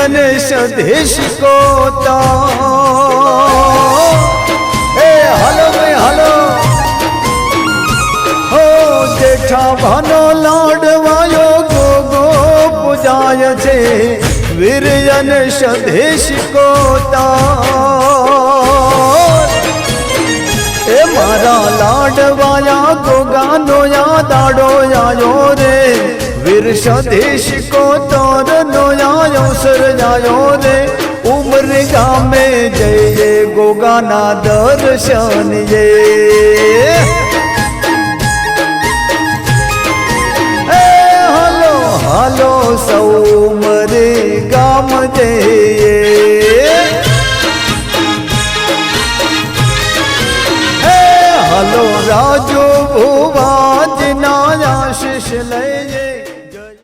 વીરને સ્વદેશ કો એ હાલો ભાઈ હાલો હો જેઠા ભાનો લાડવાયો ગોગો પૂજાય છે વીરને સ્વદેશ કો એ મારા લાડવાયા ગોગાનો યાદ આડો આયો રે વીર સ્વદેશ કો તોરનો આયો સર્જાયો રે ઉમર ગામે જઈએ ગોગાના દર્શન એ હાલો હાલો સૌ ઉમરે ગામ જઈએ હાલો રાજો ભુવાજ ના આશીષ લઈએ